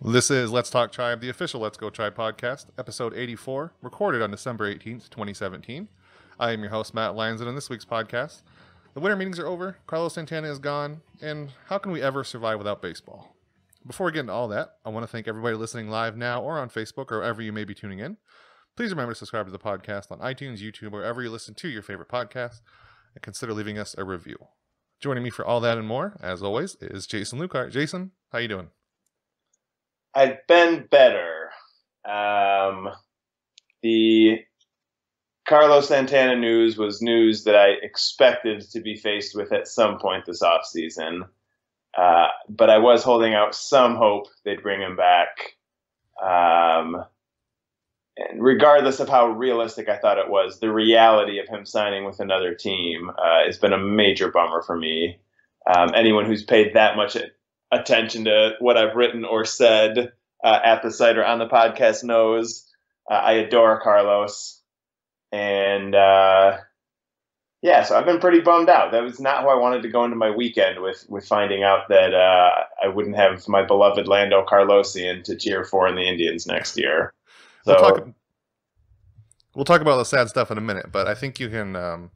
This is Let's Talk Tribe, the official Let's Go Tribe podcast, episode 84, recorded on December 18th, 2017. I am your host, Matt Lyons, and on this week's podcast, the winter meetings are over, Carlos Santana is gone, and how can we ever survive without baseball? Before we get into all that, I want to thank everybody listening live now or on Facebook or wherever you may be tuning in. Please remember to subscribe to the podcast on iTunes, YouTube, wherever you listen to your favorite podcast, and consider leaving us a review. Joining me for all that and more, as always, is Jason Lucart. Jason, how you doing? I've been better. The Carlos Santana news was news that I expected to be faced with at some point this offseason. But I was holding out some hope they'd bring him back. And regardless of how realistic I thought it was, the reality of him signing with another team has been a major bummer for me. Anyone who's paid that much attention to what I've written or said at the site or on the podcast knows I adore Carlos. And so I've been pretty bummed out. That was not how I wanted to go into my weekend with finding out that I wouldn't have my beloved Lando Carlosian to cheer for in the Indians next year. So we'll talk about the sad stuff in a minute, but I think you can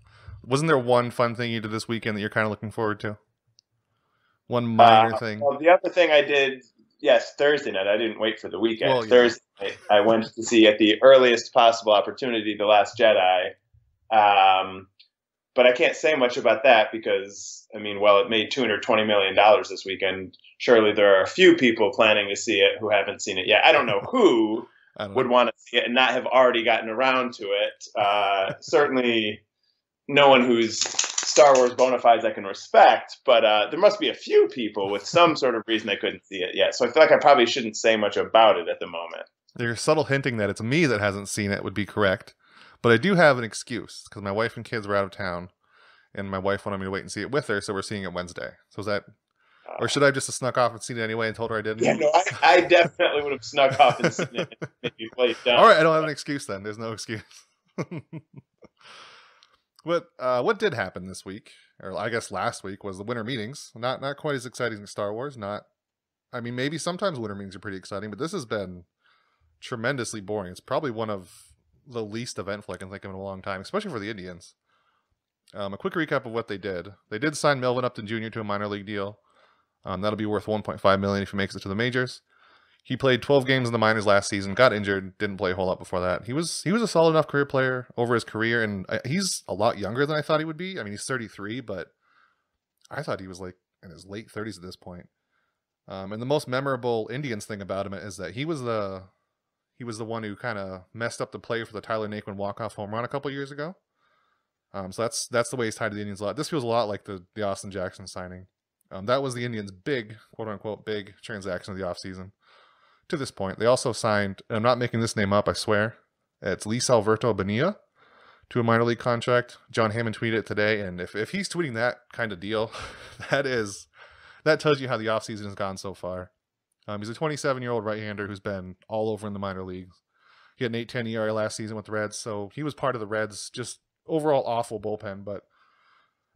wasn't there one fun thing you did this weekend that you're kind of looking forward to? One minor thing. Well, the other thing I did, yes, Thursday night. I didn't wait for the weekend. Well, yeah. Thursday night, I went to see at the earliest possible opportunity The Last Jedi. But I can't say much about that because, it made $220 million this weekend. Surely there are a few people planning to see it who haven't seen it yet. I don't know who would want to see it and not have already gotten around to it. Certainly no one who's Star Wars bona fides I can respect, but there must be a few people with some sort of reason they couldn't see it yet. So I feel like I probably shouldn't say much about it at the moment. You're subtle hinting that it's me that hasn't seen it would be correct, but I do have an excuse because my wife and kids were out of town, and my wife wanted me to wait and see it with her, so we're seeing it Wednesday. So is that, or should I have just snuck off and seen it anyway and told her I didn't? Yeah, no, I definitely would have snuck off and seen it and maybe played down. All right, I don't have an excuse then. There's no excuse. What did happen this week, or I guess last week, was the winter meetings. Not quite as exciting as Star Wars. Maybe sometimes winter meetings are pretty exciting, but this has been tremendously boring. It's probably one of the least eventful I can think of in a long time, especially for the Indians. A quick recap of what they did. They did sign Melvin Upton Jr. to a minor league deal. That'll be worth $1.5 million if he makes it to the majors. He played 12 games in the minors last season, got injured, didn't play a whole lot before that. He was a solid enough career player over his career, and he's a lot younger than I thought he would be. He's 33, but I thought he was like in his late 30s at this point. And the most memorable Indians thing about him is that he was the one who kind of messed up the play for the Tyler Naquin walk-off home run a couple years ago. So that's the way he's tied to the Indians a lot. This feels a lot like the Austin Jackson signing. That was the Indians' big, quote-unquote, big transaction of the offseason. To this point, they also signed, and I'm not making this name up, I swear, it's Luis Alberto Bonilla to a minor league contract. John Hammond tweeted it today, and if he's tweeting that kind of deal, that tells you how the offseason has gone so far. He's a 27-year-old right-hander who's been all over in the minor leagues. He had an 8.10 ERA last season with the Reds, so he was part of the Reds' just overall awful bullpen, but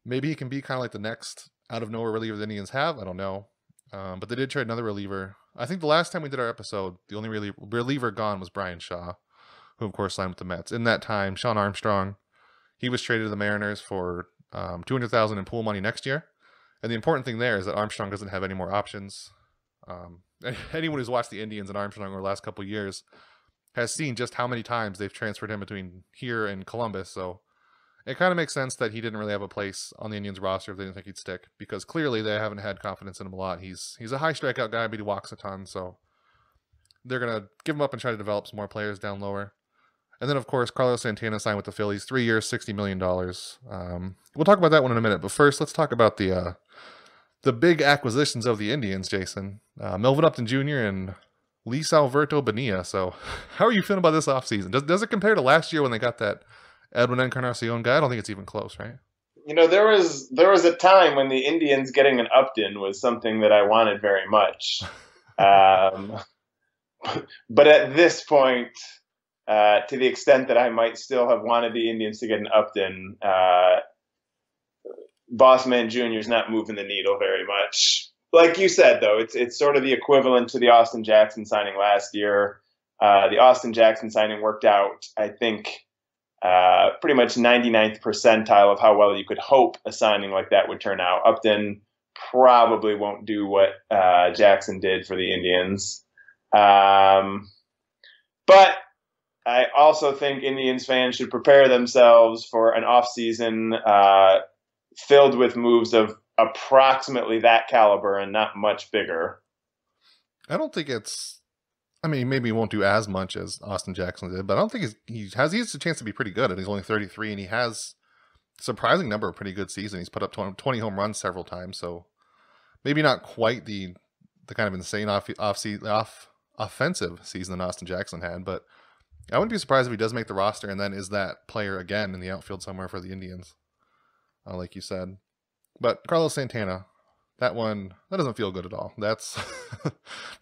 maybe he can be kind of like the next out-of-nowhere reliever the Indians have. I don't know. But they did trade another reliever. I think the last time we did our episode, the only reliever gone was Brian Shaw, who of course signed with the Mets. In that time, Sean Armstrong, he was traded to the Mariners for $200,000 in pool money next year. And the important thing there is that Armstrong doesn't have any more options. Anyone who's watched the Indians and Armstrong over the last couple of years has seen just how many times they've transferred him between here and Columbus. So it kind of makes sense that he didn't really have a place on the Indians roster if they didn't think he'd stick, because clearly they haven't had confidence in him a lot. He's a high strikeout guy, but he walks a ton, so they're going to give him up and try to develop some more players down lower. And then, of course, Carlos Santana signed with the Phillies, 3 years, $60 million. We'll talk about that one in a minute, but first, let's talk about the big acquisitions of the Indians, Jason. Melvin Upton Jr. and Luis Alberto Bonilla. So how are you feeling about this offseason? Does it compare to last year when they got that Edwin Encarnacion guy? I don't think it's even close, right? There was a time when the Indians getting an Upton was something that I wanted very much. But at this point, to the extent that I might still have wanted the Indians to get an Upton, Bossman Jr. is not moving the needle very much. like you said, though, it's sort of the equivalent to the Austin Jackson signing last year. The Austin Jackson signing worked out, I think, pretty much 99th percentile of how well you could hope a signing like that would turn out. Upton probably won't do what Jackson did for the Indians. But I also think Indians fans should prepare themselves for an offseason filled with moves of approximately that caliber and not much bigger. I don't think it's. I mean, maybe he won't do as much as Austin Jackson did, but I don't think he has a chance to be pretty good. And he's only 33, and he has a surprising number of pretty good seasons. He's put up 20 home runs several times, so maybe not quite the kind of insane offensive season that Austin Jackson had, but I wouldn't be surprised if he does make the roster and then is that player again in the outfield somewhere for the Indians, like you said. But Carlos Santana, that doesn't feel good at all. That's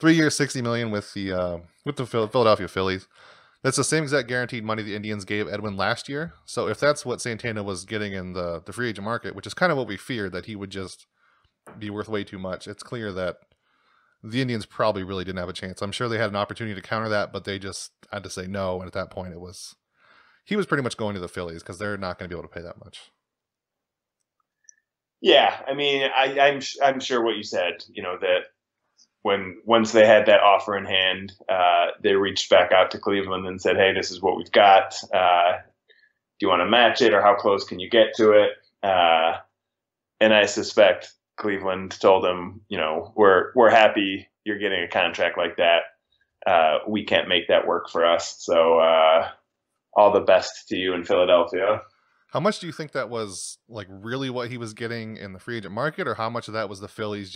3 years, $60 million with the Philadelphia Phillies. That's the same exact guaranteed money the Indians gave Edwin last year. So if that's what Santana was getting in the free agent market, which is kind of what we feared, that he would just be worth way too much, it's clear that the Indians probably really didn't have a chance. I'm sure they had an opportunity to counter that, but they just had to say no. And at that point, he was pretty much going to the Phillies because they're not going to be able to pay that much. Yeah, I mean, I'm sure what you said. That once they had that offer in hand, they reached back out to Cleveland and said, "Hey, this is what we've got. Do you want to match it, or how close can you get to it?" And I suspect Cleveland told him, we're happy you're getting a contract like that. We can't make that work for us. So all the best to you in Philadelphia. How much do you think that was like really what he was getting in the free agent market, or how much of that was the Phillies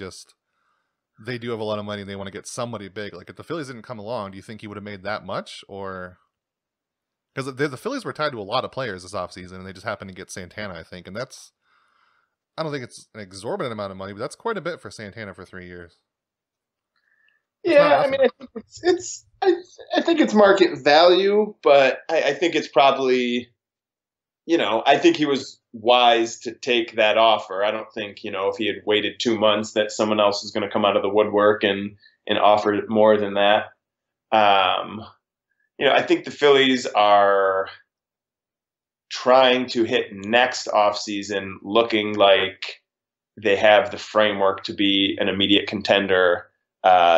they do have a lot of money and they want to get somebody big? Like if the Phillies didn't come along, do you think he would have made that much? Or because the Phillies were tied to a lot of players this offseason and they just happened to get Santana, I think. And I don't think it's an exorbitant amount of money, but that's quite a bit for Santana for 3 years. Yeah, I mean, I think it's market value, but I think it's probably, I think he was wise to take that offer. I don't think, if he had waited 2 months that someone else was going to come out of the woodwork and offer more than that. I think the Phillies are trying to hit next offseason looking like they have the framework to be an immediate contender,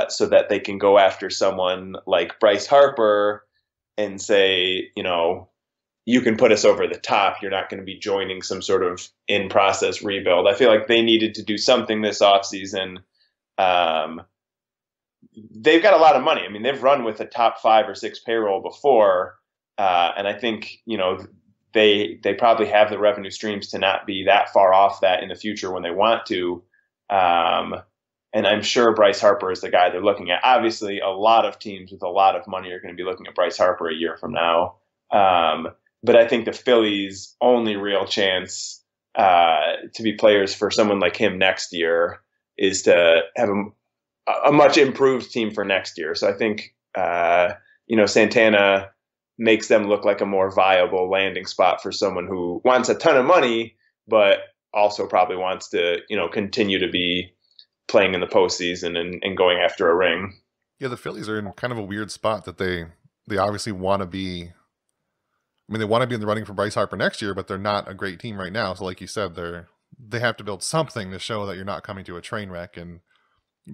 so that they can go after someone like Bryce Harper and say, you can put us over the top. You're not going to be joining some sort of in-process rebuild. I feel like they needed to do something this offseason. They've got a lot of money. I mean, they've run with a top 5 or 6 payroll before, and I think, they probably have the revenue streams to not be that far off that in the future when they want to. And I'm sure Bryce Harper is the guy they're looking at. Obviously, a lot of teams with a lot of money are going to be looking at Bryce Harper a year from now. But I think the Phillies' only real chance to be players for someone like him next year is to have a much improved team for next year. So I think, Santana makes them look like a more viable landing spot for someone who wants a ton of money, but also probably wants to, continue to be playing in the postseason and going after a ring. Yeah, the Phillies are in kind of a weird spot that they obviously want to be. I mean, they want to be in the running for Bryce Harper next year, but they're not a great team right now. So like you said, they have to build something to show that you're not coming to a train wreck, and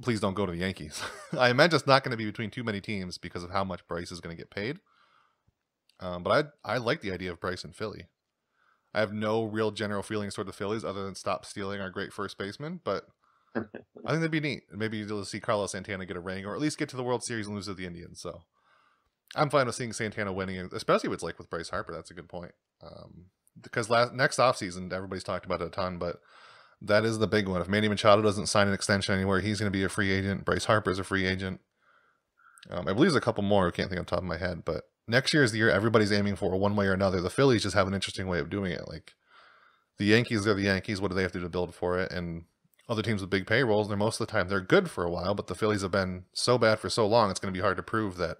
please don't go to the Yankees. I imagine it's not going to be between too many teams because of how much Bryce is going to get paid. But I like the idea of Bryce in Philly. I have no real general feelings toward the Phillies other than stop stealing our great first baseman, but I think that'd be neat. Maybe you'll see Carlos Santana get a ring, or at least get to the World Series and lose to the Indians. So I'm fine with seeing Santana winning, especially if it's like with Bryce Harper. That's a good point. Because next offseason, everybody's talked about it a ton, but that is the big one. If Manny Machado doesn't sign an extension anywhere, he's going to be a free agent. Bryce Harper is a free agent. I believe there's a couple more. I can't think on the top of my head, but next year is the year everybody's aiming for one way or another. The Phillies just have an interesting way of doing it. Like the Yankees are the Yankees. What do they have to do to build for it? And other teams with big payrolls, they're most of the time they're good for a while, but the Phillies have been so bad for so long, it's going to be hard to prove that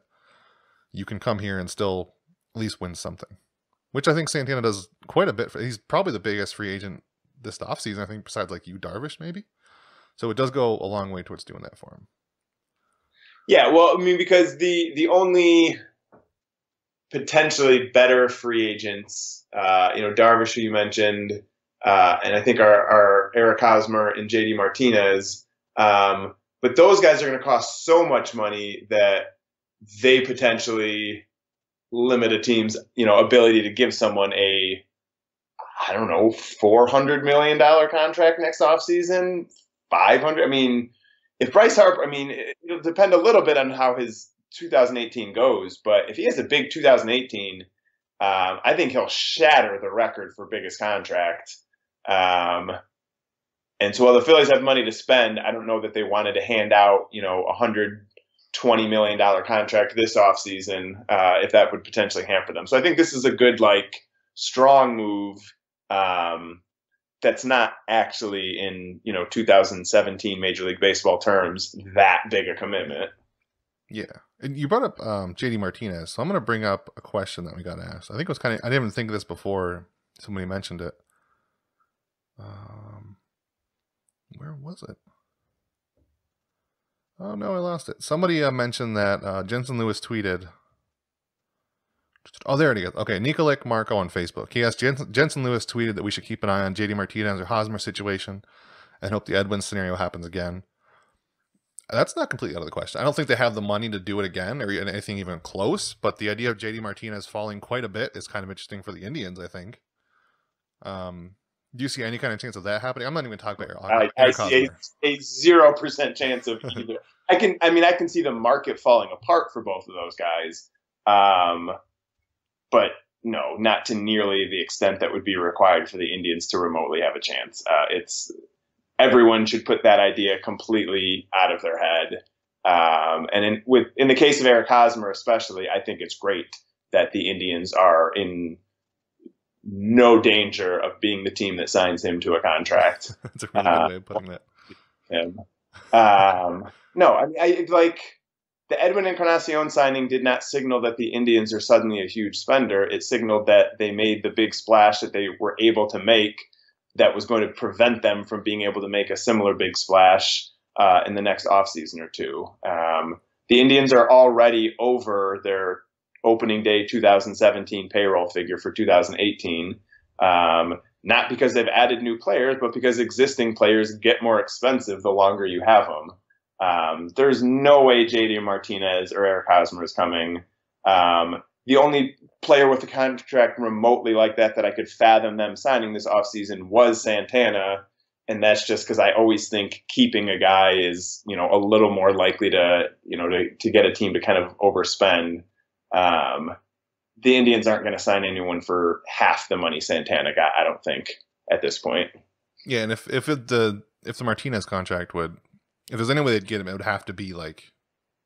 you can come here and still at least win something, which I think Santana does quite a bit. He's probably the biggest free agent this offseason, I think, besides like Darvish maybe. So it does go a long way towards doing that for him. Yeah, well, I mean, because the only potentially better free agents, Darvish, who you mentioned, and I think our Eric Hosmer and JD Martinez, but those guys are going to cost so much money that they potentially limit a team's, ability to give someone a, I don't know, $400 million contract next offseason, 500. I mean, if Bryce Harper, it'll depend a little bit on how his 2018 goes, but if he has a big 2018, I think he'll shatter the record for biggest contract. And so while the Phillies have money to spend, I don't know that they wanted to hand out, $120 million contract this offseason, if that would potentially hamper them. So I think this is a good, strong move. That's not actually in 2017 Major League Baseball terms that big a commitment. Yeah, and you brought up JD Martinez, so I'm going to bring up a question that we got asked. I think it was I didn't even think of this before somebody mentioned it. Where was it? Oh no, I lost it. Somebody mentioned that Jensen Lewis tweeted. Oh, there it is. Okay, Nikolic Marco on Facebook. He asked Jensen Lewis tweeted that we should keep an eye on JD Martinez or Hosmer situation and hope the Edwin scenario happens again. That's not completely out of the question. I don't think they have the money to do it again or anything even close, but the idea of JD Martinez falling quite a bit is kind of interesting for the Indians, I think. Do you see any kind of chance of that happening? I'm not even talking about I see a 0% chance of either. I can see the market falling apart for both of those guys. But no, not to nearly the extent that would be required for the Indians to remotely have a chance. Everyone should put that idea completely out of their head. And in the case of Eric Hosmer, especially, I think it's great that the Indians are in no danger of being the team that signs him to a contract. That's a really good way of putting that. No, the Edwin Encarnacion signing did not signal that the Indians are suddenly a huge spender. It signaled that they made the big splash that they were able to make that was going to prevent them from being able to make a similar big splash in the next offseason or two. The Indians are already over their opening day 2017 payroll figure for 2018, not because they've added new players, but because existing players get more expensive the longer you have them. There's no way JD Martinez or Eric Hosmer is coming. The only player with a contract remotely like that I could fathom them signing this offseason was Santana. And that's just because I always think keeping a guy is, a little more likely to get a team to kind of overspend. The Indians aren't going to sign anyone for half the money Santana got, I don't think, at this point. Yeah, and if the Martinez contract if there's any way they'd get him, it would have to be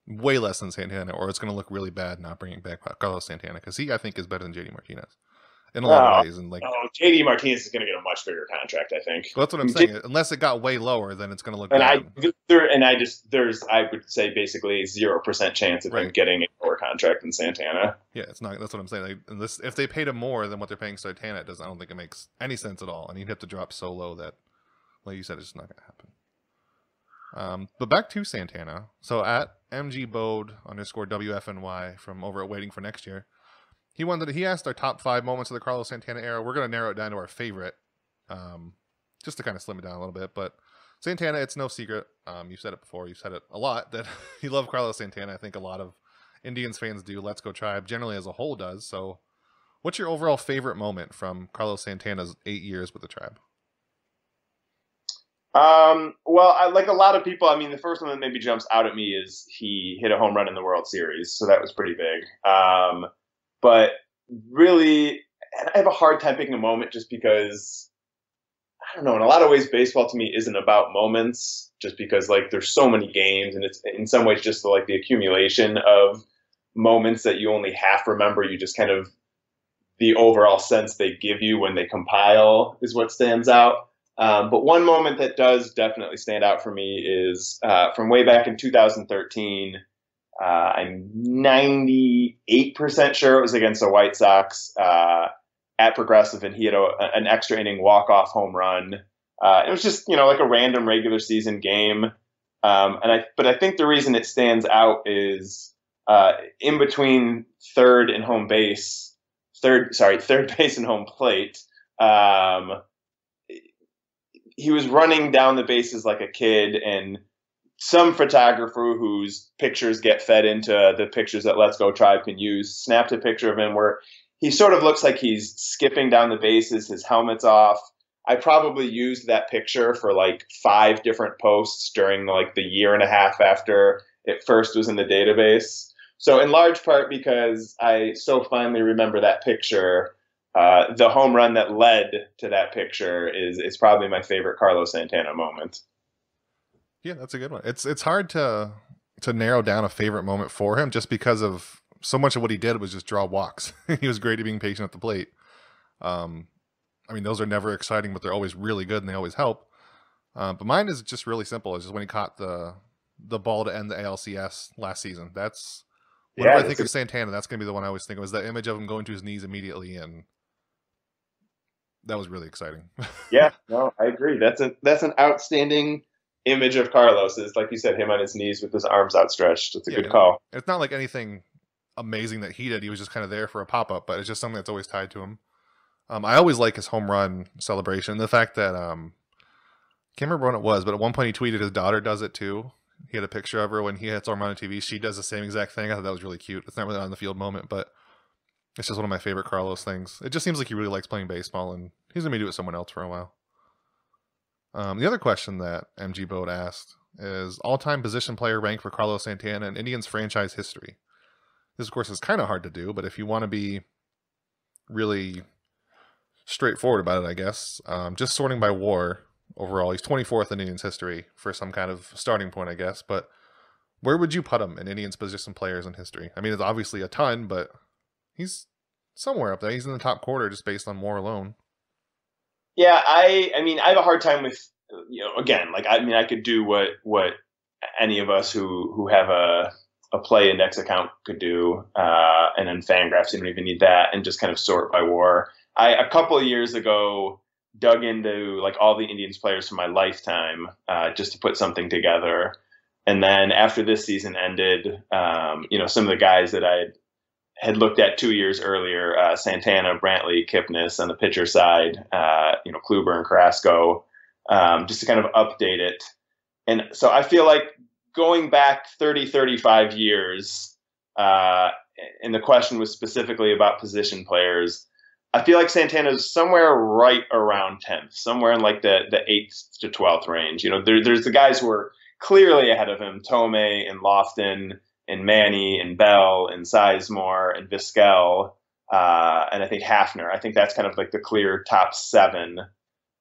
way less than Santana, or it's going to look really bad not bringing back Carlos Santana, because he, I think, is better than JD Martinez in a lot of ways. And JD Martinez is going to get a much bigger contract, I think. Well, that's what I'm saying. Unless it got way lower, then it's going to look bad. I would say basically a 0% chance of him getting a lower contract than Santana. Yeah, it's not. That's what I'm saying. If they paid him more than what they're paying Santana, I don't think it makes any sense at all. And he'd have to drop so low that, like you said, it's just not going to happen. But back to Santana. So at MGBode_WFNY from over at Waiting for Next Year, he asked our top 5 moments of the Carlos Santana era. We're going to narrow it down to our favorite, just to kind of slim it down a little bit. But Santana, it's no secret. You said it before. You said it a lot that you love Carlos Santana. I think a lot of Indians fans do. Let's Go Tribe generally as a whole does. So what's your overall favorite moment from Carlos Santana's 8 years with the Tribe? Well, like a lot of people, the first one that maybe jumps out at me is he hit a home run in the World Series. So that was pretty big. But really, I have a hard time picking a moment just because, I don't know, in a lot of ways, baseball to me isn't about moments just because there's so many games and it's in some ways just the accumulation of moments that you only half remember. You just kind of, the overall sense they give you when they compile is what stands out. But one moment that does definitely stand out for me is from way back in 2013. I'm 98% sure it was against the White Sox at Progressive, and he had an extra inning walk-off home run It was just, like a random regular season game. But I think the reason it stands out is in between third base and home plate. He was running down the bases like a kid, and some photographer whose pictures get fed into the pictures that Let's Go Tribe can use snapped a picture of him where he sort of looks like he's skipping down the bases, his helmet's off. I probably used that picture for like 5 different posts during like the year and a half after it first was in the database. So in large part because I so fondly remember that picture, the home run that led to that picture is probably my favorite Carlos Santana moment. Yeah, that's a good one. It's hard to narrow down a favorite moment for him just because of so much of what he did was just draw walks. He was great at being patient at the plate. I mean, those are never exciting, but they're always really good and they always help. But mine is just really simple. It's just when he caught the ball to end the ALCS last season. That's whenever I think of Santana, that's going to be the one I always think of, is that image of him going to his knees immediately, and that was really exciting. Yeah, no, I agree. That's an outstanding image of Carlos. Is like you said, him on his knees with his arms outstretched. It's a good call. It's not like anything amazing that he did. He was just kind of there for a pop up, but it's just something that's always tied to him. I always like his home run celebration. The fact that can't remember when it was, but at one point he tweeted his daughter does it too. He had a picture of her when he hits home run on TV. She does the same exact thing. I thought that was really cute. It's not really on the field moment, but it's just one of my favorite Carlos things. It just seems like he really likes playing baseball, and he's going to be doing it with someone else for a while. The other question that MG Boat asked is all-time position player rank for Carlos Santana in Indians franchise history. This, of course, is kind of hard to do, but if you want to be really straightforward about it, I guess, just sorting by WAR overall, he's 24th in Indians history for some kind of starting point, I guess. But where would you put him in Indians position players in history? I mean, it's obviously a ton, but he's somewhere up there. He's in the top quarter just based on WAR alone. Yeah, I mean, I have a hard time with, again, like, I mean, I could do what any of us who have a play index account could do, and then Fangraphs, you don't even need that, and just kind of sort by WAR. A couple of years ago dug into like all the Indians players from my lifetime, just to put something together. And then after this season ended, some of the guys that I had looked at 2 years earlier, Santana, Brantley, Kipnis on the pitcher side, Kluber and Carrasco, just to kind of update it. And so I feel like going back 30, 35 years, and the question was specifically about position players, I feel like Santana's somewhere right around 10th, somewhere in like the 8th to 12th range. There's the guys who are clearly ahead of him, Tomei and Lofton and Manny and Bell and Sizemore and Vizquel, and I think Hafner. I think that's kind of like the clear top 7.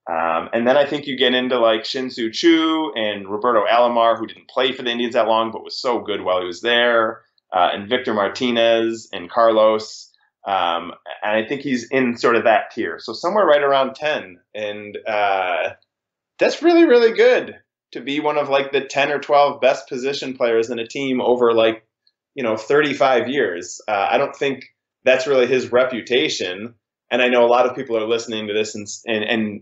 And then I think you get into like Shin-Soo Choo and Roberto Alomar, who didn't play for the Indians that long, but was so good while he was there, and Victor Martinez and Carlos. And I think he's in sort of that tier. So somewhere right around 10. And that's really, really good to be one of like the 10 or 12 best position players in a team over 35 years. I don't think that's really his reputation. And I know a lot of people are listening to this and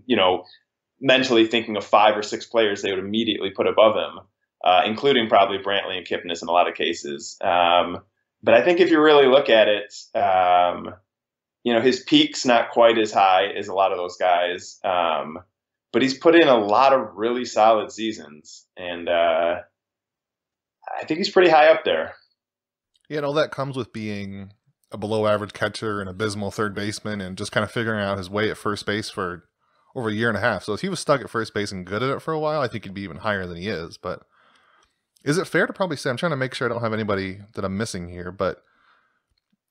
mentally thinking of 5 or 6 players they would immediately put above him, including probably Brantley and Kipnis in a lot of cases. But I think if you really look at it, his peak's not quite as high as a lot of those guys. But he's put in a lot of really solid seasons. And I think he's pretty high up there. Yeah, and all that comes with being a below average catcher and abysmal third baseman and just kind of figuring out his way at first base for over a year and a half. So if he was stuck at first base and good at it for a while, I think he'd be even higher than he is. But is it fair to probably say, I'm trying to make sure I don't have anybody that I'm missing here, but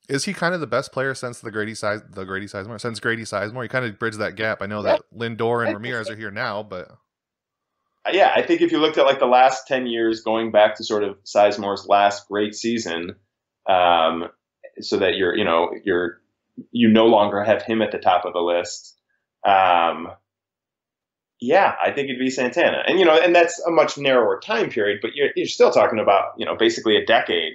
is he kind of the best player since Grady Sizemore? Since Grady Sizemore, he kind of bridged that gap. I know that Lindor and Ramirez are here now, but yeah, I think if you looked at like the last 10 years, going back to sort of Sizemore's last great season, so that you no longer have him at the top of the list. Yeah, I think it'd be Santana, and that's a much narrower time period, but you're still talking about basically a decade.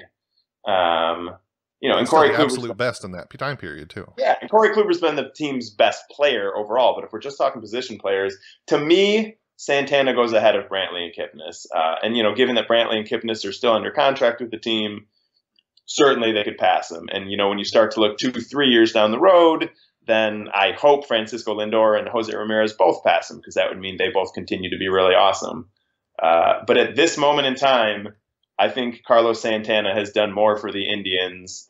But and he's still Corey the Kluber's absolute best in that time period too. yeah, and Corey Kluber's been the team's best player overall. But if we're just talking position players, to me, Santana goes ahead of Brantley and Kipnis. And given that Brantley and Kipnis are still under contract with the team, certainly they could pass him. And when you start to look 2-3 years down the road, then I hope Francisco Lindor and Jose Ramirez both pass him, because that would mean they both continue to be really awesome. But at this moment in time, I think Carlos Santana has done more for the Indians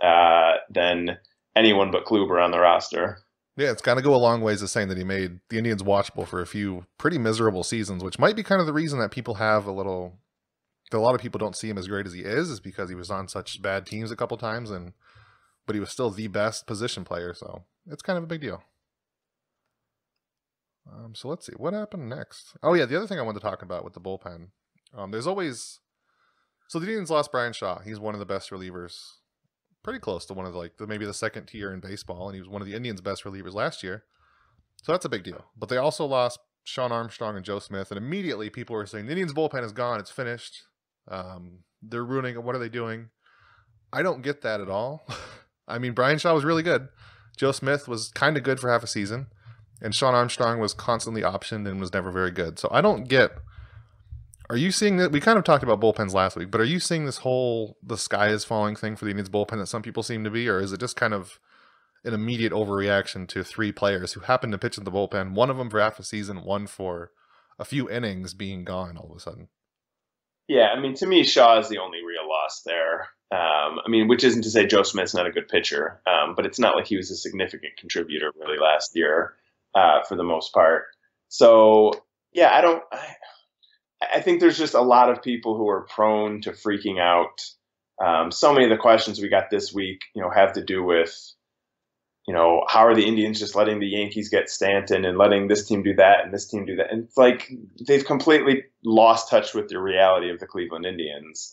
than anyone but Kluber on the roster. Yeah, it's got to go a long ways to saying that he made the Indians watchable for a few pretty miserable seasons, which might be kind of the reason that people have a lot of people don't see him as great as he is because he was on such bad teams a couple times, but he was still the best position player, so it's kind of a big deal. So let's see, what happened next? Oh yeah, the other thing I wanted to talk about with the bullpen, so the Indians lost Brian Shaw. He's one of the best relievers, pretty close to one of maybe the second tier in baseball, and he was one of the Indians' best relievers last year. So that's a big deal. But they also lost Sean Armstrong and Joe Smith, and immediately people were saying the Indians' bullpen is gone. It's finished. They're ruining it. What are they doing? I don't get that at all. I mean, Brian Shaw was really good. Joe Smith was kind of good for half a season, and Sean Armstrong was constantly optioned and was never very good. So I don't get. Are you seeing that? We kind of talked about bullpens last week, but are you seeing this whole the sky is falling thing for the Indians bullpen that some people seem to be, or is it just kind of an immediate overreaction to 3 players who happen to pitch in the bullpen, one of them for half a season, one for a few innings being gone all of a sudden? Yeah, I mean, to me, Shaw is the only real loss there. Which isn't to say Joe Smith's not a good pitcher, but it's not like he was a significant contributor really last year for the most part. So, yeah, I think there's just a lot of people who are prone to freaking out. So many of the questions we got this week, have to do with, how are the Indians just letting the Yankees get Stanton and letting this team do that and this team do that? And it's like they've completely lost touch with the reality of the Cleveland Indians.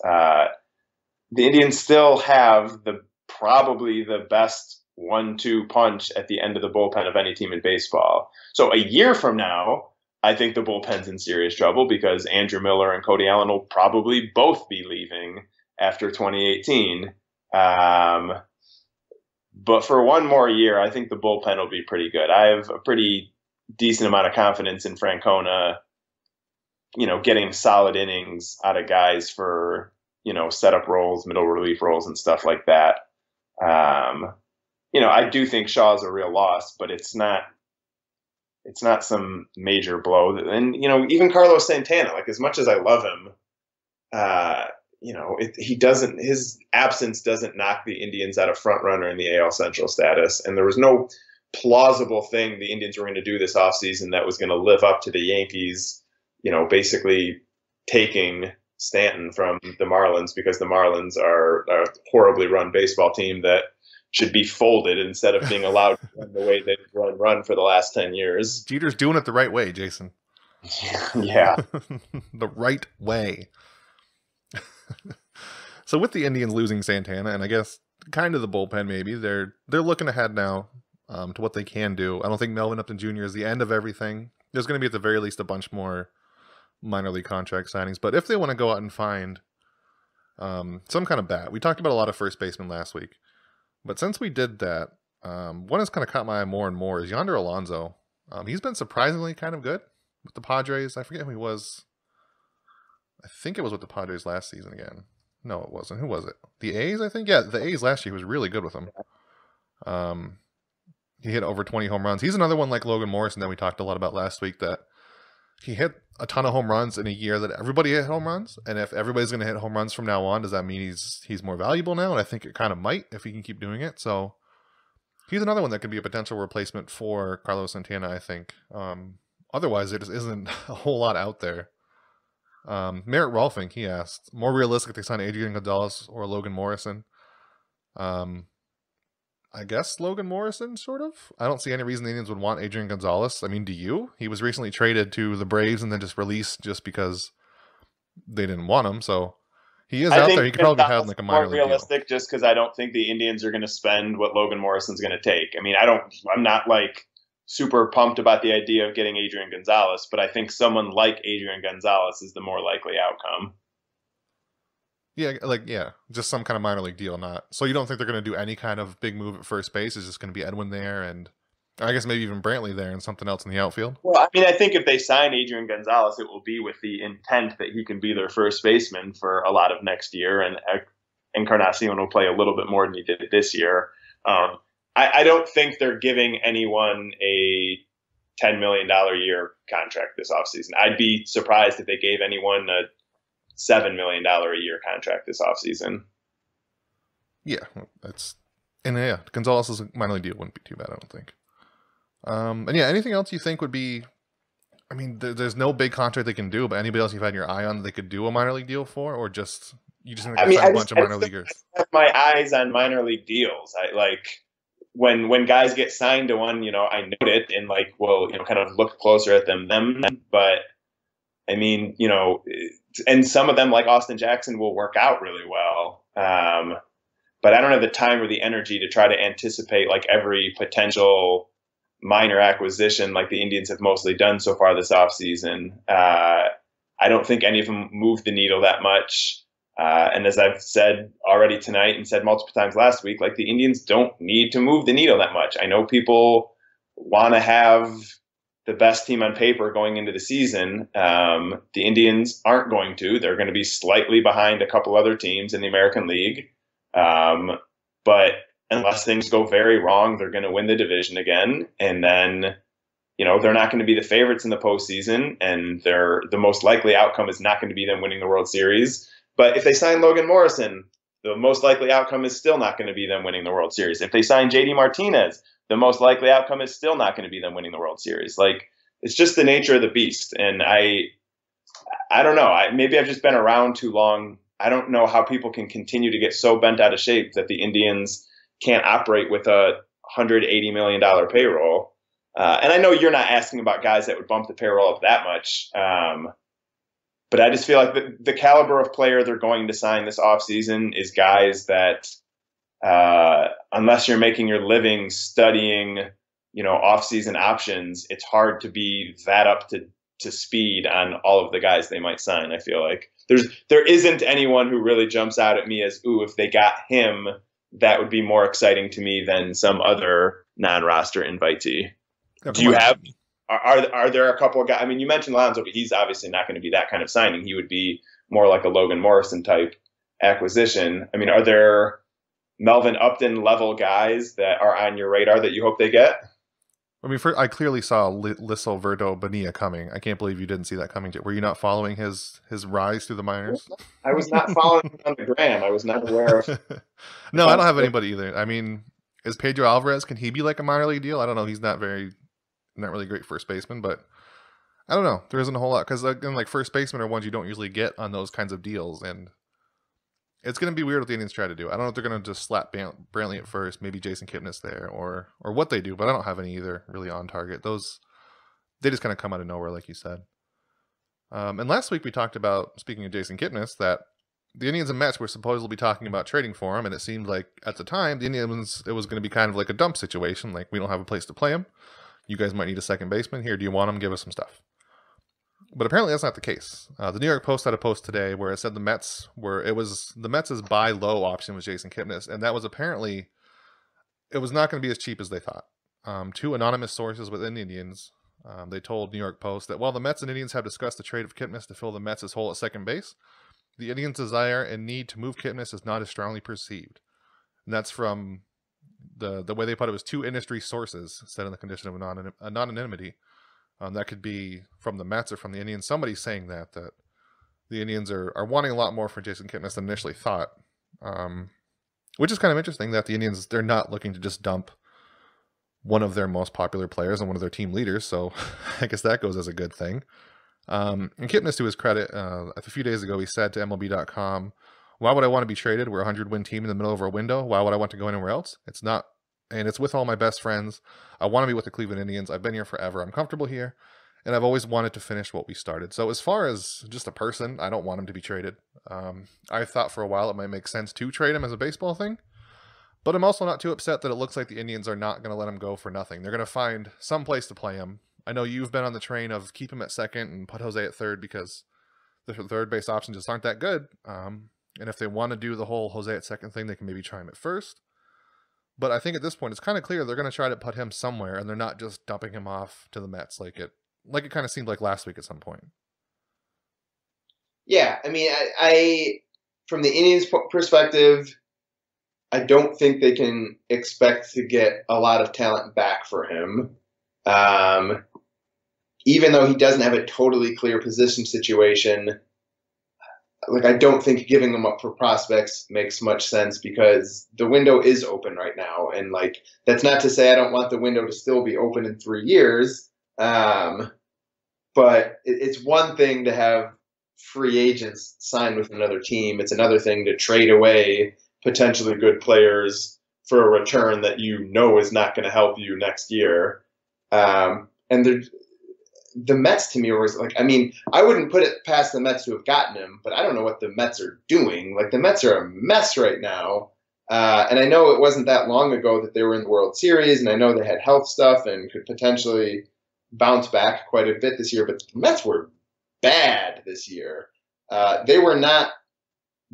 The Indians still have probably the best 1-2 punch at the end of the bullpen of any team in baseball. So a year from now, I think the bullpen's in serious trouble because Andrew Miller and Cody Allen will probably both be leaving after 2018. But for one more year, I think the bullpen will be pretty good. I have a pretty decent amount of confidence in Francona, getting solid innings out of guys for, setup roles, middle relief roles and stuff like that. I do think Shaw's a real loss, but it's not some major blow. And, even Carlos Santana, as much as I love him, his absence doesn't knock the Indians out of front runner in the AL Central status. And there was no plausible thing the Indians were going to do this offseason that was going to live up to the Yankees, basically taking Stanton from the Marlins, because the Marlins are a horribly run baseball team that should be folded instead of being allowed to run the way they've run for the last 10 years. Jeter's doing it the right way, Jason. Yeah. The right way. So with the Indians losing Santana, and I guess kind of the bullpen maybe, they're looking ahead now to what they can do. I don't think Melvin Upton Jr. is the end of everything. There's going to be at the very least a bunch more minor league contract signings. But if they want to go out and find some kind of bat, we talked about a lot of first basemen last week. But since we did that, one that's kind of caught my eye more and more is Yonder Alonso. He's been surprisingly kind of good with the Padres. I forget who he was. I think it was with the Padres last season again. No, it wasn't. Who was it? The A's, I think? Yeah, the A's last year was really good with him. He hit over 20 home runs. He's another one like Logan Morrison that we talked a lot about last week, that he hit a ton of home runs in a year that everybody hit home runs. And if everybody's going to hit home runs from now on, does that mean he's more valuable now? And I think it kind of might if he can keep doing it. So he's another one that could be a potential replacement for Carlos Santana, I think. Otherwise, there just isn't a whole lot out there. Merritt Rolfing, he asked, more realistic they sign Adrian Gonzalez or Logan Morrison? I guess Logan Morrison, sort of. I don't see any reason the Indians would want Adrian Gonzalez. I mean, do you? He was recently traded to the Braves and then just released just because they didn't want him. So he is out there. He could probably have like a minor league realistic deal. Just because I don't think the Indians are going to spend what Logan Morrison's going to take. I mean, I'm not like super pumped about the idea of getting Adrian Gonzalez, but I think someone like Adrian Gonzalez is the more likely outcome. Yeah, like, yeah, just some kind of minor league deal, not. So you don't think they're going to do any kind of big move at first base? It's just going to be Edwin there, and I guess maybe even Brantley there and something else in the outfield? Well, I mean, I think if they sign Adrian Gonzalez, it will be with the intent that he can be their first baseman for a lot of next year, and Encarnacion will play a little bit more than he did this year. I don't think they're giving anyone a $10 million a year contract this offseason. I'd be surprised if they gave anyone a $7 million a year contract this offseason. Yeah, that's, and yeah, Gonzalez's minor league deal wouldn't be too bad, I don't think. And yeah, anything else you think would be? I mean, there's no big contract they can do, but anybody else you've had your eye on that they could do a minor league deal for, or just you just think they sign a bunch of minor leaguers? I have my eyes on minor league deals. I like when guys get signed to one, I note it and like, well, kind of look closer at them. But I mean, and some of them like Austin Jackson will work out really well. But I don't have the time or the energy to try to anticipate like every potential minor acquisition like the Indians have mostly done so far this offseason. I don't think any of them move the needle that much. And as I've said already tonight and said multiple times last week, like the Indians don't need to move the needle that much. I know people want to have the best team on paper going into the season. The Indians aren't going to. They're going to be slightly behind a couple other teams in the American League. But unless things go very wrong, they're going to win the division again. And then, they're not going to be the favorites in the postseason. And the most likely outcome is not going to be them winning the World Series. But if they sign Logan Morrison, the most likely outcome is still not going to be them winning the World Series. If they sign JD Martinez, the most likely outcome is still not going to be them winning the World Series. Like, it's just the nature of the beast. And I don't know. Maybe I've just been around too long. I don't know how people can continue to get so bent out of shape that the Indians can't operate with a $180 million payroll. And I know you're not asking about guys that would bump the payroll up that much. But I just feel like the caliber of player they're going to sign this offseason is guys that, unless you're making your living studying, offseason options, it's hard to be that up to speed on all of the guys they might sign. I feel like there isn't anyone who really jumps out at me as, ooh, if they got him, that would be more exciting to me than some other non-roster invitee. Do you have? Are there a couple of guys? I mean, you mentioned Lonzo, but he's obviously not going to be that kind of signing. He would be more like a Logan Morrison type acquisition. I mean, are there Melvin Upton level guys that are on your radar that you hope they get? I mean, I clearly saw Lisso Verdo Bonilla coming. I can't believe you didn't see that coming. Were you not following his rise through the minors? I was not following him on the gram. I was not aware of. No, I don't have anybody either. I mean, is Pedro Alvarez? Can he be like a minor league deal? I don't know. He's not really great first baseman, but I don't know. There isn't a whole lot because again, like first basemen are ones you don't usually get on those kinds of deals, and it's going to be weird what the Indians try to do. I don't know if they're going to just slap Brantley at first, maybe Jason Kipnis there, or what they do, but I don't have any either really on target. Those, they just kind of come out of nowhere, like you said. And last week we talked about, speaking of Jason Kipnis, that the Indians and Mets were supposedly talking about trading for him, and it seemed like at the time the Indians, it was going to be kind of like a dump situation, like we don't have a place to play him. You guys might need a second baseman. Here, do you want him? Give us some stuff. But apparently that's not the case. The New York Post had a post today where it said the Mets' buy low option was Jason Kipnis, and that was apparently, it was not going to be as cheap as they thought. Two anonymous sources within the Indians, they told New York Post that while the Mets and Indians have discussed the trade of Kipnis to fill the Mets' hole at second base, the Indians' desire and need to move Kipnis is not as strongly perceived. And that's from the way they put it was two industry sources said in the condition of anonymity. That could be from the Mets or from the Indians. Somebody's saying that the Indians are wanting a lot more for Jason Kipnis than initially thought, which is kind of interesting that the Indians, they're not looking to just dump one of their most popular players and one of their team leaders. So I guess that goes as a good thing. And Kipnis, to his credit, a few days ago, he said to MLB.com, "Why would I want to be traded? We're a 100-win team in the middle of our window. Why would I want to go anywhere else? It's not. And it's with all my best friends. I want to be with the Cleveland Indians. I've been here forever. I'm comfortable here. And I've always wanted to finish what we started." So as far as just a person, I don't want him to be traded. I thought for a while it might make sense to trade him as a baseball thing. But I'm also not too upset that it looks like the Indians are not going to let him go for nothing. They're going to find some place to play him. I know you've been on the train of keep him at second and put Jose at third because the third base options just aren't that good. And if they want to do the whole Jose at second thing, they can maybe try him at first. But I think at this point, it's kind of clear they're going to try to put him somewhere, and they're not just dumping him off to the Mets like it kind of seemed like last week at some point. Yeah, I mean, I from the Indians' perspective, I don't think they can expect to get a lot of talent back for him. Even though he doesn't have a totally clear position situation, like I don't think giving them up for prospects makes much sense because the window is open right now. And like, that's not to say I don't want the window to still be open in 3 years. But it's one thing to have free agents sign with another team. It's another thing to trade away potentially good players for a return that you know is not going to help you next year. And the Mets to me was like, I mean, I wouldn't put it past the Mets to have gotten him, but I don't know what the Mets are doing. Like the Mets are a mess right now. And I know it wasn't that long ago that they were in the World Series, and I know they had health stuff and could potentially bounce back quite a bit this year, but the Mets were bad this year. They were not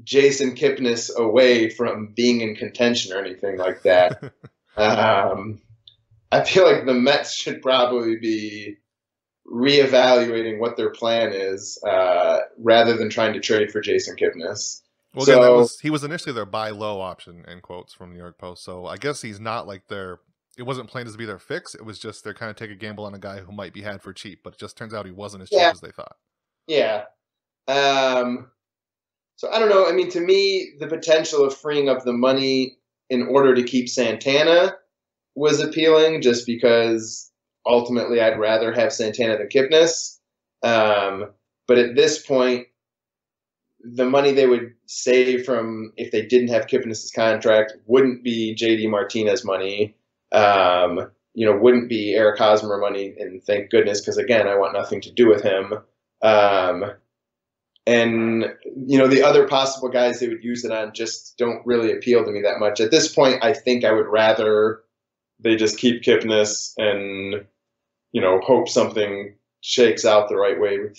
Jason Kipnis away from being in contention or anything like that. I feel like the Mets should probably be reevaluating what their plan is rather than trying to trade for Jason Kipnis. Well, again, he was initially their buy low option, in quotes from the New York Post. So I guess he's not like it wasn't planned to be their fix. It was just they're kind of take a gamble on a guy who might be had for cheap, but it just turns out he wasn't as cheap as they thought. Yeah. So I don't know. I mean, to me, the potential of freeing up the money in order to keep Santana was appealing just because ultimately I'd rather have Santana than Kipnis. But at this point, the money they would save from if they didn't have Kipnis' contract wouldn't be JD Martinez money. Wouldn't be Eric Hosmer money, and thank goodness, because again, I want nothing to do with him. And the other possible guys they would use it on just don't really appeal to me that much. At this point, I think I would rather they just keep Kipnis and, hope something shakes out the right way with,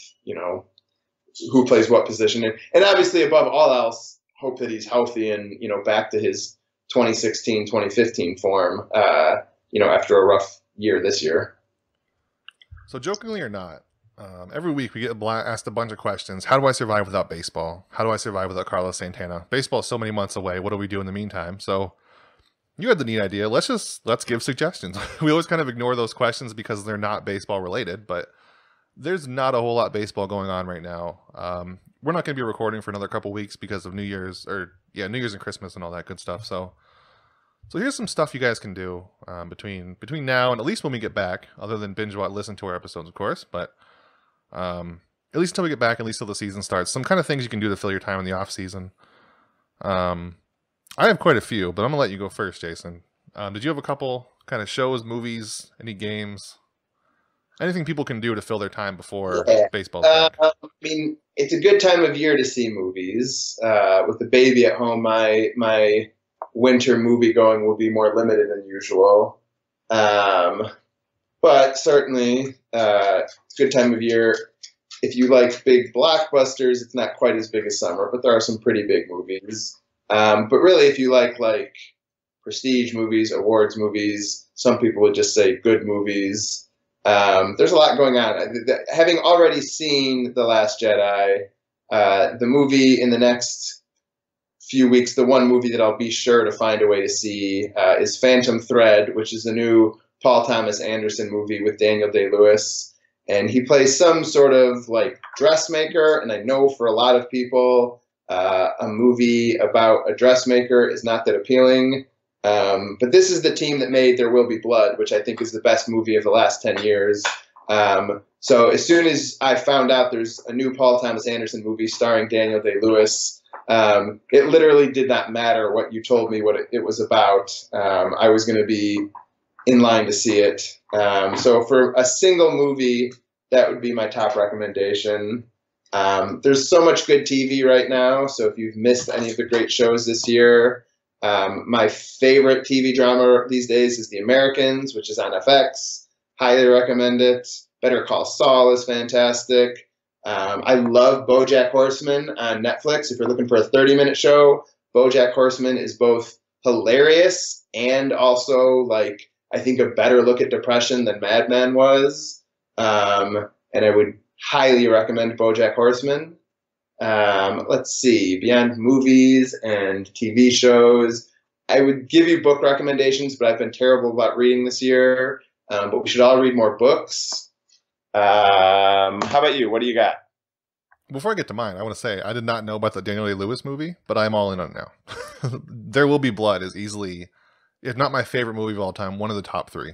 who plays what position. And obviously, above all else, hope that he's healthy and, back to his 2016, 2015 form, after a rough year this year. So jokingly or not, every week we get asked a bunch of questions. How do I survive without baseball? How do I survive without Carlos Santana? Baseball is so many months away. What do we do in the meantime? So you had the neat idea. Let's give suggestions. We always kind of ignore those questions because they're not baseball related, but there's not a whole lot of baseball going on right now. We're not going to be recording for another couple weeks because of New Year's and Christmas and all that good stuff. So here's some stuff you guys can do between now and at least when we get back, other than binge watch, listen to our episodes, of course, but at least until we get back, at least till the season starts. Some kind of things you can do to fill your time in the off season. I have quite a few, but I'm gonna let you go first, Jason. Did you have a couple kind of shows, movies, any games, anything people can do to fill their time before baseball's back? I mean, it's a good time of year to see movies. With the baby at home, my winter movie going will be more limited than usual. But certainly, it's a good time of year. If you like big blockbusters, it's not quite as big as summer, but there are some pretty big movies. But really, if you like prestige movies, awards movies, some people would just say good movies. There's a lot going on. Having already seen The Last Jedi, the movie in the next few weeks, the one movie that I'll be sure to find a way to see is Phantom Thread, which is the new Paul Thomas Anderson movie with Daniel Day-Lewis. And he plays some sort of dressmaker. And I know for a lot of people, a movie about a dressmaker is not that appealing. But this is the team that made There Will Be Blood, which I think is the best movie of the last 10 years. So as soon as I found out there's a new Paul Thomas Anderson movie starring Daniel Day-Lewis, it literally did not matter what you told me what it was about. I was going to be in line to see it. So for a single movie, that would be my top recommendation. There's so much good TV right now. So if you've missed any of the great shows this year, my favorite TV drama these days is The Americans, which is on FX. Highly recommend it. Better Call Saul is fantastic. I love BoJack Horseman on Netflix. If you're looking for a 30-minute show, BoJack Horseman is both hilarious and also like I think a better look at depression than Mad Men was. And I would highly recommend BoJack Horseman. Let's see, beyond movies and TV shows, I would give you book recommendations, but I've been terrible about reading this year. But we should all read more books. How about you? What do you got? Before I get to mine, I want to say I did not know about the Daniel Day-Lewis movie, but I'm all in on it now. There Will Be Blood is easily, if not my favorite movie of all time, one of the top 3.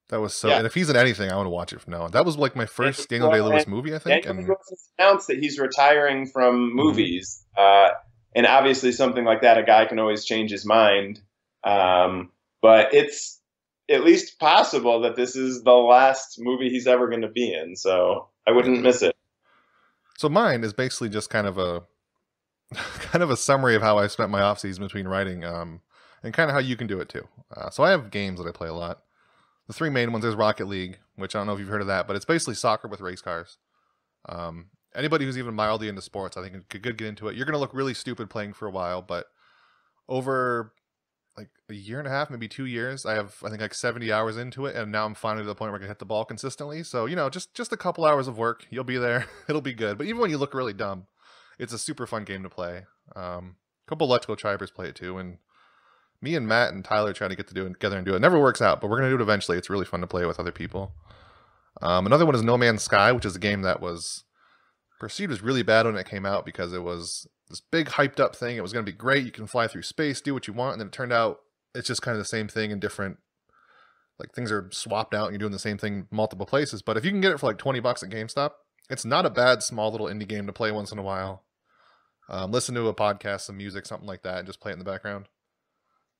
That was so, Yeah. and if he's in anything, I want to watch it from now on. That was like my first Daniel Day-Lewis movie, I think. Daniel And Day-Lewis announced that he's retiring from movies, and obviously something like that, a guy can always change his mind. But it's at least possible that this is the last movie he's ever going to be in, so I wouldn't miss it. so mine is basically just kind of a summary of how I spent my off season between writing, and kind of how you can do it too. So I have games that I play a lot. The 3 main ones is Rocket League, which I don't know if you've heard of that, but it's basically soccer with race cars. Anybody who's even mildly into sports, I think could get into it. You're going to look really stupid playing for a while, but over like a year and a half, maybe 2 years, I think like 70 hours into it, and now I'm finally to the point where I can hit the ball consistently. So, just a couple hours of work, you'll be there. It'll be good. But even when you look really dumb, it's a super fun game to play. A couple Let's Go Tribers play it too, and me and Matt and Tyler try to get to do it together and do it. It never works out, but we're going to do it eventually. It's really fun to play with other people. Another one is No Man's Sky, which is a game that was perceived as really bad when it came out because it was this big hyped up thing. It was going to be great. You can fly through space, do what you want. And then it turned out it's just kind of the same thing in different, like things are swapped out and you're doing the same thing multiple places. But if you can get it for like $20 at GameStop, it's not a bad small little indie game to play once in a while. Listen to a podcast, some music, something like that, and just play it in the background.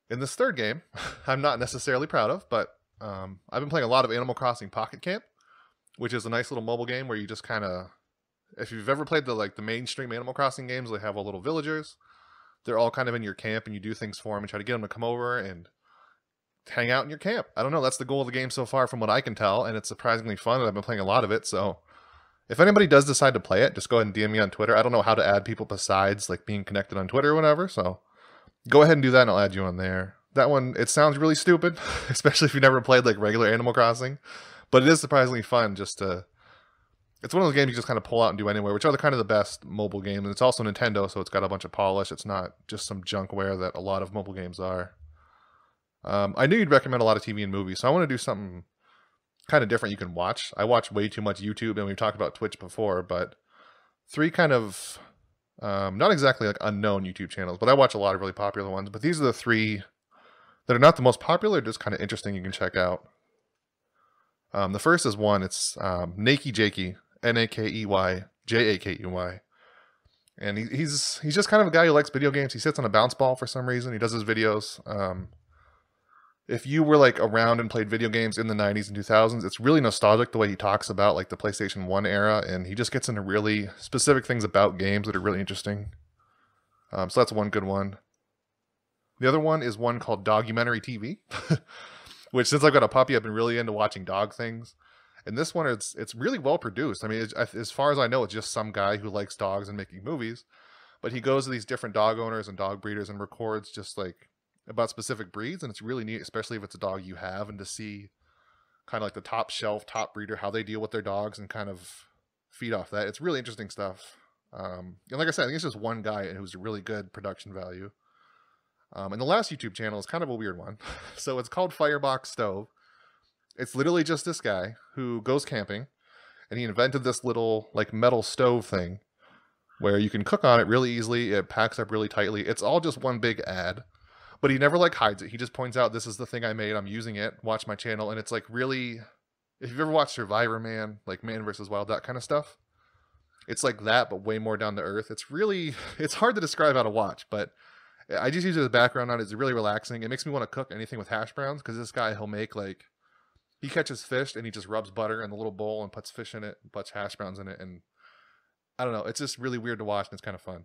In this third game, I'm not necessarily proud of, but I've been playing a lot of Animal Crossing Pocket Camp, which is a nice little mobile game where you just kind of, if you've ever played the mainstream Animal Crossing games, they have all little villagers. They're all kind of in your camp, and you do things for them and try to get them to come over and hang out in your camp. I don't know. That's the goal of the game so far, from what I can tell, and it's surprisingly fun. And I've been playing a lot of it, so if anybody does decide to play it, just go ahead and DM me on Twitter. I don't know how to add people besides like being connected on Twitter or whatever, so go ahead and do that, and I'll add you on there. That one, it sounds really stupid, especially if you've never played like regular Animal Crossing, but it is surprisingly fun just to. It's one of those games you just kind of pull out and do anywhere, which are kind of the best mobile games. And it's also Nintendo, so it's got a bunch of polish. It's not just some junkware that a lot of mobile games are. I knew you'd recommend a lot of TV and movies, so I want to do something kind of different you can watch. I watch way too much YouTube, and we've talked about Twitch before, but 3 kind of, not exactly like unknown YouTube channels, but I watch a lot of really popular ones. But these are the 3 that are not the most popular, just kind of interesting you can check out. The first is one, it's Nikki Jakey, Nakey Jakey, and he's just kind of a guy who likes video games. He sits on a bounce ball for some reason. He does his videos. If you were like around and played video games in the 90s and 2000s, it's really nostalgic the way he talks about like the PlayStation 1 era, and he just gets into really specific things about games that are really interesting. So that's one good one. The other one is one called Documentary TV, which since I've got a puppy, I've been really into watching dog things. And this one, it's really well produced. I mean, as far as I know, it's just some guy who likes dogs and making movies. But he goes to these different dog owners and dog breeders and records just like about specific breeds. And it's really neat, especially if it's a dog you have, and to see kind of like the top shelf, top breeder, how they deal with their dogs and kind of feed off that. It's really interesting stuff. And like I said, I think it's just one guy who's a really good production value. And the last YouTube channel is kind of a weird one. So it's called Firebox Stove. It's literally just this guy who goes camping, and he invented this little like metal stove thing where you can cook on it really easily. It packs up really tightly. It's all just one big ad, but he never like hides it. He just points out, this is the thing I made. I'm using it. Watch my channel. And it's like really, if you've ever watched Survivor Man, like Man vs. Wild, that kind of stuff, it's like that, but way more down to earth. It's hard to describe how to watch, but I just use it as background on it. It's really relaxing. It makes me want to cook anything with hash browns, because this guy, he'll make like, he catches fish and he just rubs butter in the little bowl and puts fish in it and puts hash browns in it. And I don't know, it's just really weird to watch, and it's kind of fun.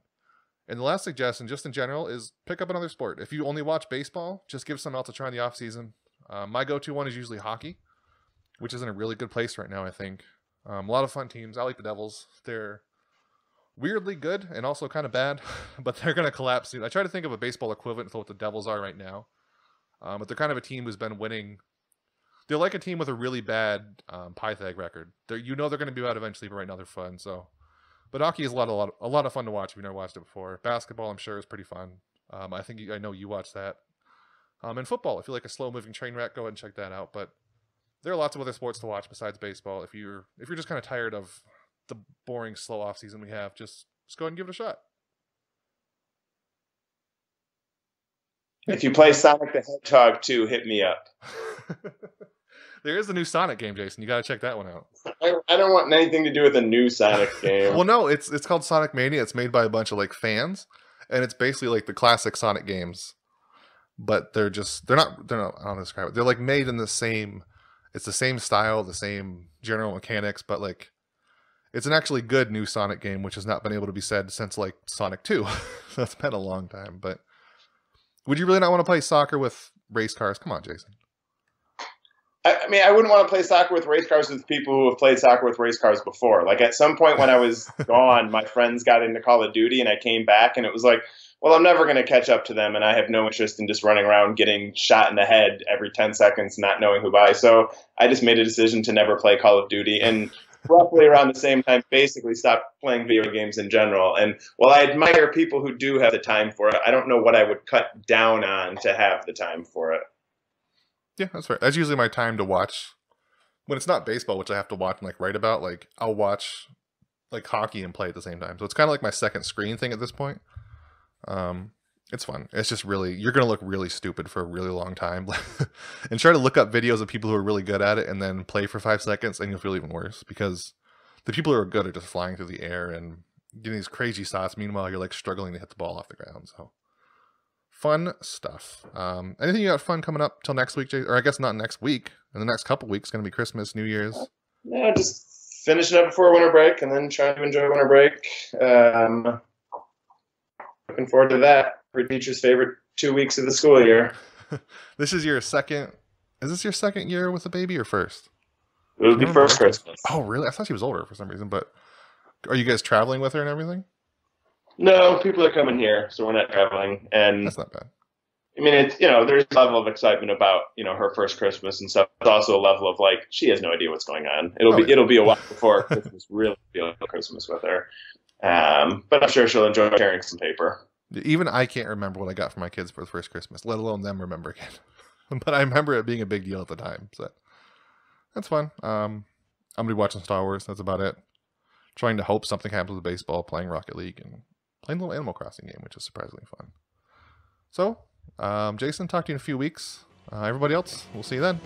And the last suggestion, just in general, is pick up another sport. If you only watch baseball, just give something else a try in the off season. My go-to one is usually hockey, which is in a really good place right now, I think. A lot of fun teams. I like the Devils. They're weirdly good and also kind of bad, but they're going to collapse soon. I try to think of a baseball equivalent for what the Devils are right now, but they're kind of a team who's been winning. They're like a team with a really bad Pythag record. They're going to be out eventually, but right now they're fun. So, but hockey is a lot of fun to watch if you've never watched it before. Basketball, I'm sure, is pretty fun. I know you watch that. And football, if you like a slow moving train wreck, go ahead and check that out. But there are lots of other sports to watch besides baseball. If you're just kind of tired of the boring, slow off season we have, just go ahead and give it a shot. If you play Sonic the Hedgehog 2, hit me up. There is a new Sonic game, Jason. You got to check that one out. I don't want anything to do with a new Sonic game. Well, no, it's called Sonic Mania. It's made by a bunch of like fans, and it's basically like the classic Sonic games, but they're not. I don't know how to describe it. They're like made in the same. It's the same style, the same general mechanics, but like it's an actually good new Sonic game, which has not been able to be said since like Sonic 2. So it's been a long time. But would you really not want to play soccer with race cars? Come on, Jason. I mean, I wouldn't want to play soccer with race cars with people who have played soccer with race cars before. Like at some point when I was gone, my friends got into Call of Duty and I came back and it was like, well, I'm never going to catch up to them. And I have no interest in just running around getting shot in the head every 10 seconds, not knowing who by. So I just made a decision to never play Call of Duty. And roughly around the same time, basically stopped playing video games in general. And while I admire people who do have the time for it, I don't know what I would cut down on to have the time for it. Yeah, that's right. That's usually my time to watch. When it's not baseball, which I have to watch and like write about, like I'll watch like hockey and play at the same time. So it's kind of like my second screen thing at this point. It's fun. It's just really, you're going to look really stupid for a really long time. And try to look up videos of people who are really good at it and then play for 5 seconds and you'll feel even worse because the people who are good are just flying through the air and getting these crazy shots. Meanwhile, you're like struggling to hit the ball off the ground. So fun stuff. Anything you got fun coming up till next week, Jay? Or I guess not next week. In the next couple weeks, going to be Christmas, New Year's. Yeah, just finishing up before winter break and then trying to enjoy winter break. Looking forward to that. Every teacher's favorite 2 weeks of the school year. This is your second. Is this your second year with the baby or first? It would be first Christmas. Oh, really? I thought she was older for some reason. But are you guys traveling with her and everything? No, people are coming here, so we're not traveling. And that's not bad. I mean, it's, there's a level of excitement about, her first Christmas and stuff. There's also a level of like, she has no idea what's going on. It'll be a while before Christmas really feel like Christmas with her. But I'm sure she'll enjoy sharing some paper. Even I can't remember what I got for my kids for the first Christmas, let alone them remember again. But I remember it being a big deal at the time. So that's fun. I'm going to be watching Star Wars. That's about it. Trying to hope something happens with baseball, playing Rocket League, and playing a little Animal Crossing game, which is surprisingly fun. So, Jason, talk to you in a few weeks. Everybody else, we'll see you then.